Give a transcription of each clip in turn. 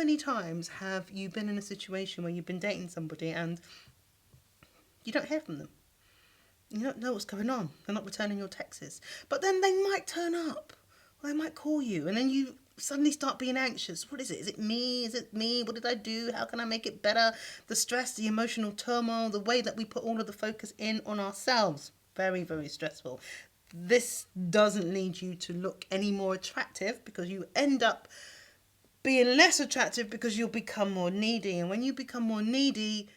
many times have you been in a situation where you've been dating somebody and you don't hear from them? You don't know what's going on. They're not returning your texts. But then they might turn up. Or they might call you. And then you suddenly start being anxious. What is it? Is it me? Is it me? What did I do? How can I make it better? The stress, the emotional turmoil, the way that we put all of the focus in on ourselves. Very, very stressful. This doesn't lead you to look any more attractive, because you end up being less attractive because you'll become more needy. And when you become more needy,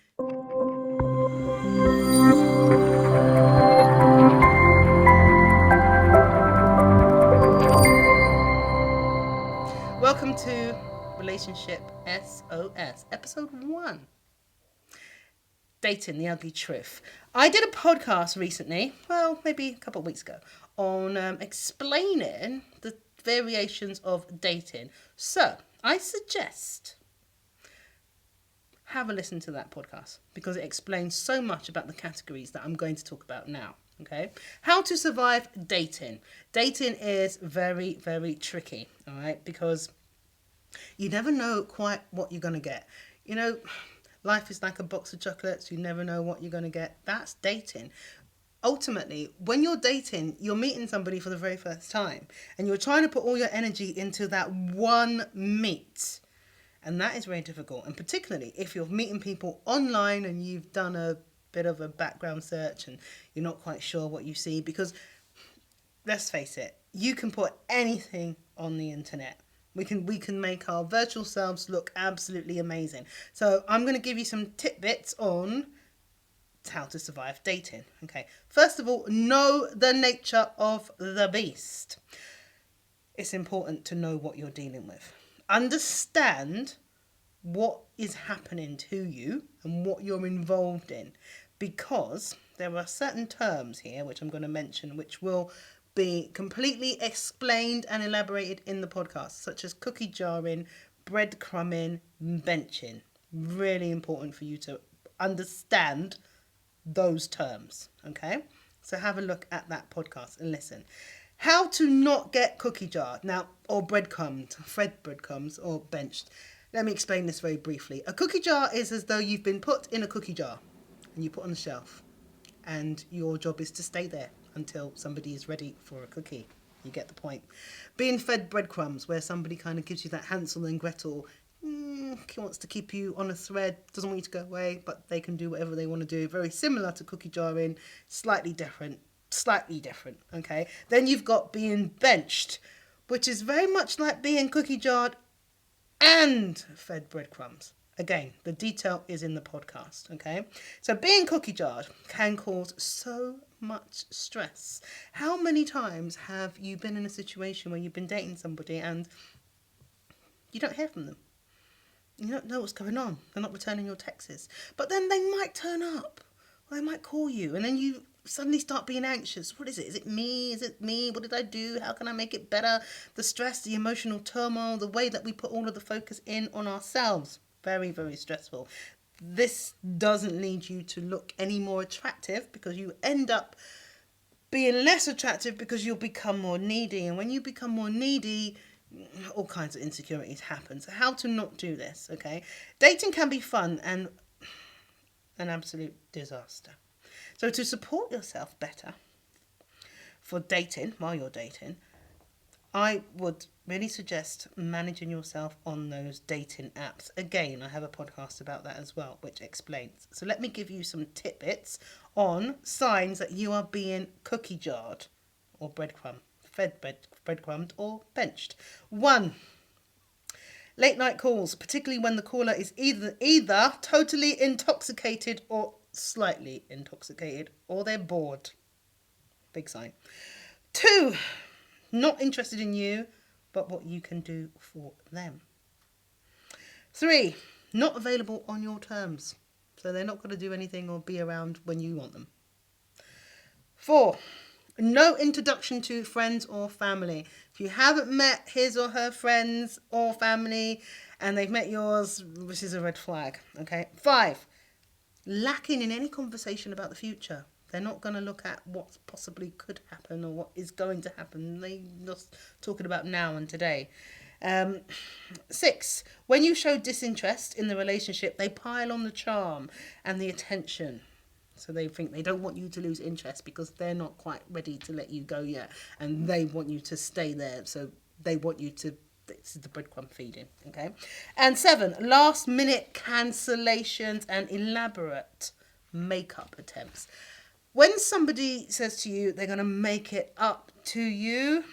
welcome to Relationship SOS, episode 1. Dating, the ugly truth. I did a podcast recently, well, maybe a couple of weeks ago, on explaining the variations of dating. So, I suggest have a listen to that podcast, because it explains so much about the categories that I'm going to talk about now. Okay, how to survive dating. Dating is very, very tricky, all right, because you never know quite what you're going to get. You know, life is like a box of chocolates. You never know what you're going to get. That's dating. Ultimately, when you're dating, you're meeting somebody for the very first time, and you're trying to put all your energy into that one meet. And that is very difficult. And particularly if you're meeting people online and you've done a bit of a background search and you're not quite sure what you see, because let's face it, you can put anything on the internet. We can make our virtual selves look absolutely amazing. So I'm going to give you some tidbits on how to survive dating. Okay. First of all, know the nature of the beast. It's important to know what you're dealing with. Understand what is happening to you and what you're involved in, because there are certain terms here which I'm going to mention which will be completely explained and elaborated in the podcast, such as cookie jarring, breadcrumbing, benching. Really important for you to understand those terms, okay? So have a look at that podcast and listen. How to not get cookie jarred now, or breadcrumbed, fed breadcrumbs, or benched. Let me explain this very briefly. A cookie jar is as though you've been put in a cookie jar and you put on the shelf, and your job is to stay there until somebody is ready for a cookie. You get the point. Being fed breadcrumbs, where somebody kind of gives you that Hansel and Gretel, wants to keep you on a thread, doesn't want you to go away, but they can do whatever they want to do. Very similar to cookie jarring, slightly different, okay? Then you've got being benched, which is very much like being cookie jarred and fed breadcrumbs. Again, the detail is in the podcast, okay? So being cookie jarred can cause so much stress. How many times have you been in a situation where you've been dating somebody and you don't hear from them? You don't know what's going on. They're not returning your texts. But then they might turn up, or they might call you, and then you suddenly start being anxious. What is it? Is it me? Is it me? What did I do? How can I make it better? The stress, the emotional turmoil, the way that we put all of the focus in on ourselves. Very, very stressful. This doesn't lead you to look any more attractive, because you end up being less attractive because you'll become more needy. And when you become more needy, all kinds of insecurities happen. So how to not do this, okay? Dating can be fun and an absolute disaster. So to support yourself better for dating, while you're dating, I would really suggest managing yourself on those dating apps. Again, I have a podcast about that as well, which explains. So let me give you some tidbits on signs that you are being cookie jarred or breadcrumbed or benched. 1. Late night calls, particularly when the caller is either totally intoxicated or slightly intoxicated, or they're bored. Big sign. 2. Not interested in you, but what you can do for them. 3. Not available on your terms. So they're not going to do anything or be around when you want them. 4. No introduction to friends or family. If you haven't met his or her friends or family and they've met yours, this is a red flag. Okay. 5. Lacking in any conversation about the future. They're not going to look at what possibly could happen or what is going to happen. They're just talking about now and today. 6, when you show disinterest in the relationship, they pile on the charm and the attention. So they think they don't want you to lose interest because they're not quite ready to let you go yet. And they want you to stay there. So they want you to, this is the breadcrumb feeding, okay? And 7, last minute cancellations and elaborate makeup attempts. When somebody says to you they're going to make it up to you,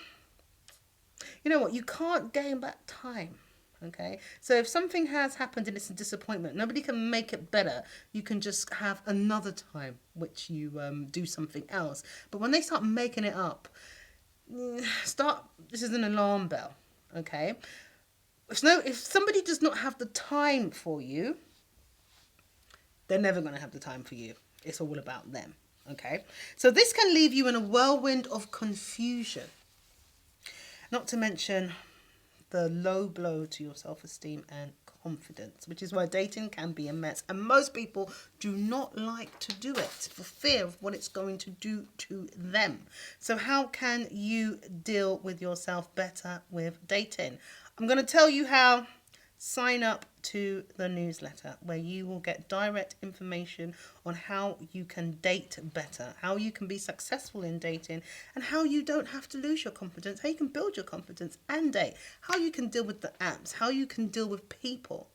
you know what? You can't gain back time. Okay, so if something has happened and it's a disappointment, nobody can make it better. You can just have another time which you do something else. But when they start making it up, this is an alarm bell. Okay, if somebody does not have the time for you, they're never going to have the time for you. It's all about them. Okay, so this can leave you in a whirlwind of confusion. Not to mention the low blow to your self-esteem and confidence, which is why dating can be a mess. And most people do not like to do it for fear of what it's going to do to them. So how can you deal with yourself better with dating? I'm going to tell you how. Sign up to the newsletter where you will get direct information on how you can date better, how you can be successful in dating, and how you don't have to lose your confidence, how you can build your confidence and date, how you can deal with the apps, how you can deal with people,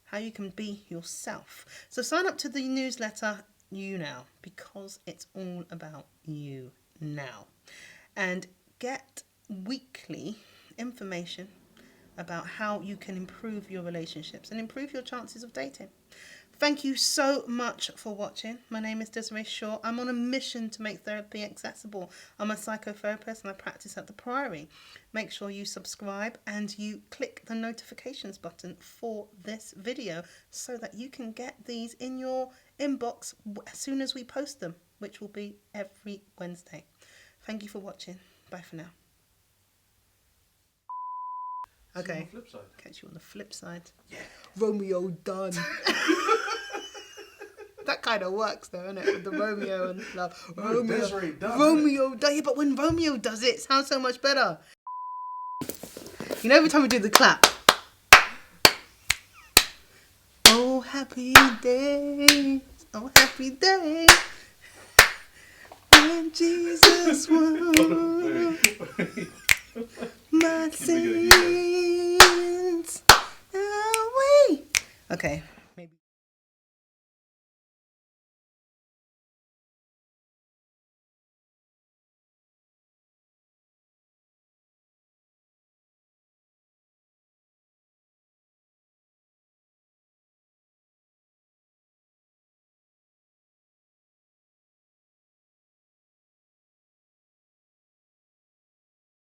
how you can be yourself. So sign up to the newsletter now because it's all about you now. And get weekly information about how you can improve your relationships and improve your chances of dating. Thank you so much for watching. My name is Disree Shaw. I'm on a mission to make therapy accessible. I'm a psychotherapist and I practice at the Priory. Make sure you subscribe and you click the notifications button for this video so that you can get these in your inbox as soon as we post them, which will be every Wednesday. Thank you for watching. Bye for now. Okay, catch you on the flip side. Yeah. Romeo done. That kind of works though, isn't it? With the Romeo and love. Romeo done. Yeah, but when Romeo does it, it sounds so much better. You know, every time we do the clap. Oh, happy day. Oh, happy day. When Jesus won. My sins away. Okay.